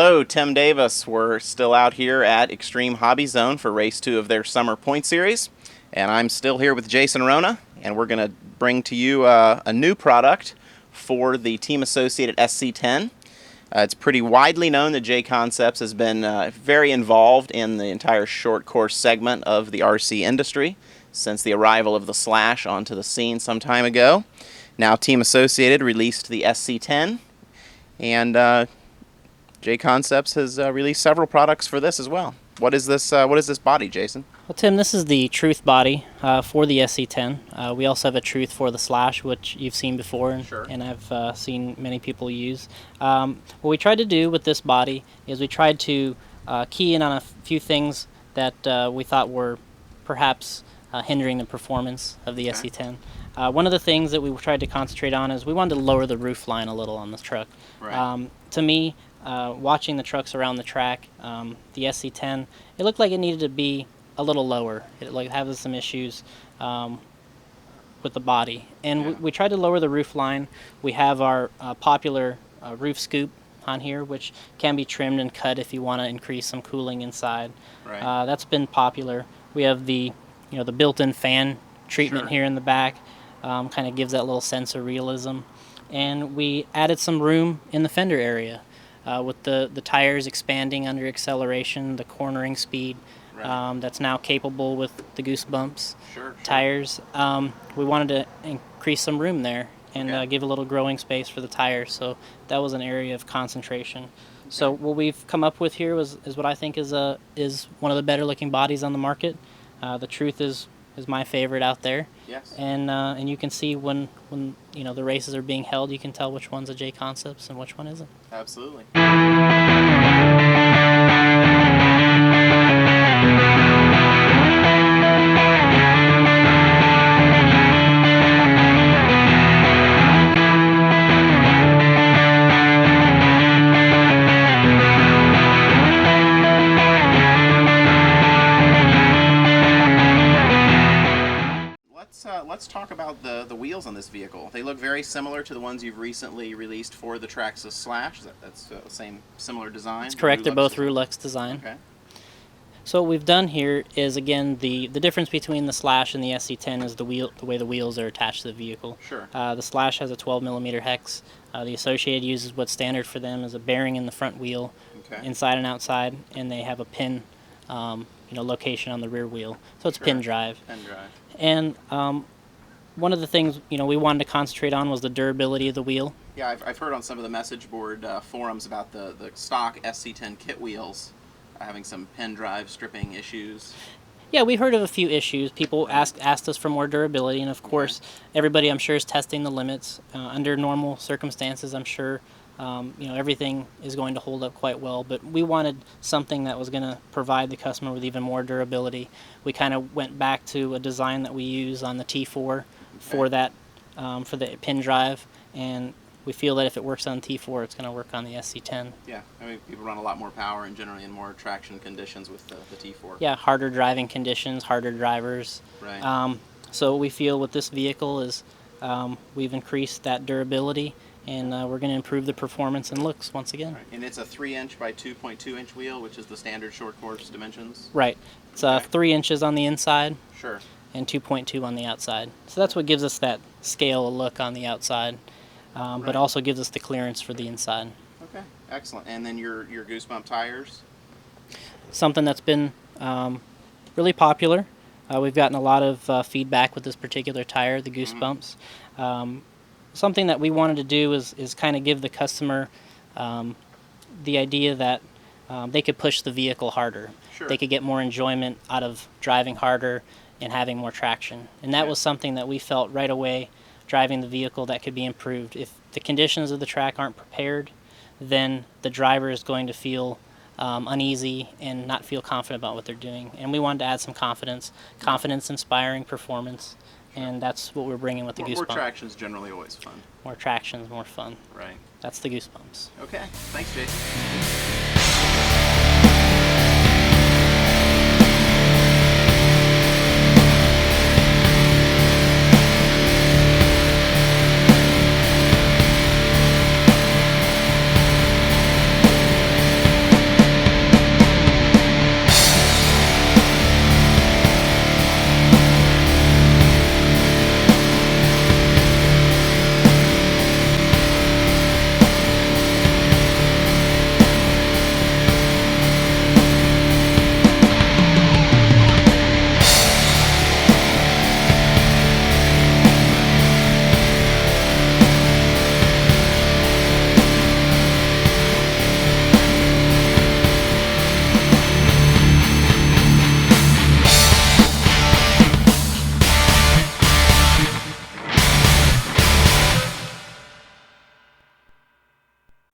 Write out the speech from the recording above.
Hello, Tim Davis. We're still out here at Extreme Hobby Zone for Race 2 of their Summer Point Series. And I'm still here with Jason Rona, and we're going to bring to you a new product for the team-associated SC10. It's pretty widely known that JConcepts has been very involved in the entire short course segment of the RC industry since the arrival of the Slash onto the scene some time ago. Now Team Associated released the SC10, and JConcepts has released several products for this as well. What is this body, Jason? Well, Tim, this is the Truth body for the SC10. We also have a Truth for the Slash, which you've seen before, and, Sure. and I've seen many people use. What we tried to do with this body is we tried to key in on a few things that we thought were perhaps hindering the performance of the SC10. One of the things that we tried to concentrate on is we wanted to lower the roof line a little on this truck. Right. To me, watching the trucks around the track, the SC10, it looked like it needed to be a little lower. It has some issues with the body, and we tried to lower the roof line. We have our popular roof scoop on here, which can be trimmed and cut if you want to increase some cooling inside. Right. That's been popular. We have the built-in fan treatment Sure. here in the back, kind of gives that little sense of realism, and we added some room in the fender area. With the tires expanding under acceleration, the cornering speed that's now capable with the Goosebumps Sure. tires. We wanted to increase some room there and give a little growing space for the tires, so that was an area of concentration. So what we've come up with here is what I think is one of the better looking bodies on the market. The Truth is my favorite out there. Yes. And you can see when the races are being held, you can tell which one's a JConcepts and which one isn't. Absolutely. Let's talk about the wheels on this vehicle. They look very similar to the ones you've recently released for the Traxxas Slash. That's the same similar design? That's correct. They're both Rulux design. Okay. So what we've done here is, again, the difference between the Slash and the SC10 is the way the wheels are attached to the vehicle. Sure. The Slash has a 12mm hex. The Associated uses what's standard for them is a bearing in the front wheel, inside and outside, and they have a pin location on the rear wheel. So it's pin drive. Pin drive. And one of the things we wanted to concentrate on was the durability of the wheel. Yeah, I've heard on some of the message board forums about the stock SC10 kit wheels having some pin drive stripping issues. Yeah, we've heard of a few issues. People asked us for more durability, and of course, everybody I'm sure is testing the limits. Under normal circumstances, I'm sure everything is going to hold up quite well, but we wanted something that was going to provide the customer with even more durability. We kind of went back to a design that we use on the T4 for that, for the pin drive, and we feel that if it works on T4, it's going to work on the SC10. Yeah, I mean, people run a lot more power and generally in more traction conditions with the T4. Yeah, harder driving conditions, harder drivers. Right. So what we feel with this vehicle is we've increased that durability, and we're going to improve the performance and looks once again. Right. And it's a 3-inch by 2.2-inch wheel, which is the standard short course dimensions? Right. It's 3 inches on the inside. Sure. And 2.2 on the outside. So that's what gives us that scale look on the outside, but also gives us the clearance for the inside. Okay, excellent. And then your Goosebump tires? Something that's been really popular. We've gotten a lot of feedback with this particular tire, the Goosebumps. Something that we wanted to do is kind of give the customer the idea that they could push the vehicle harder. Sure. They could get more enjoyment out of driving harder and having more traction. And that was something that we felt right away driving the vehicle that could be improved. If the conditions of the track aren't prepared, then the driver is going to feel uneasy and not feel confident about what they're doing. And we wanted to add some confidence-inspiring performance, and that's what we're bringing with the Goosebumps. More traction's generally always fun. More traction's more fun. Right. That's the Goosebumps. Okay, thanks, Jason.